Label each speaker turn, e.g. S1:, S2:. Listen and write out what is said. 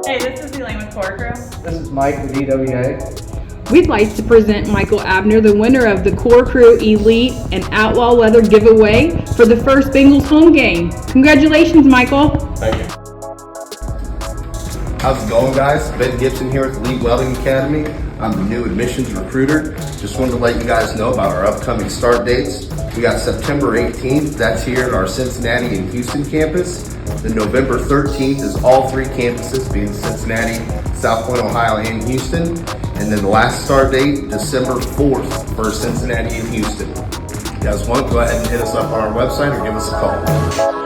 S1: Hey, this is Elaine with Core Crew.
S2: This is Mike with EWA.
S3: We'd like to present Michael Abner, the winner of the Core Crew Elite and Outlaw Leather giveaway for the first Bengals home game. Congratulations, Michael.
S4: Thank you. How's it going, guys? Ben Gibson here with Elite Welding Academy. I'm the new admissions recruiter. Just wanted to let you guys know about our upcoming start dates. We got September 18th, that's here at our Cincinnati and Houston campus. Then November 13th is all three campuses, being Cincinnati, South Point, Ohio, and Houston. And then the last start date, December 4th for Cincinnati and Houston. If you guys want, go ahead and hit us up on our website or give us a call.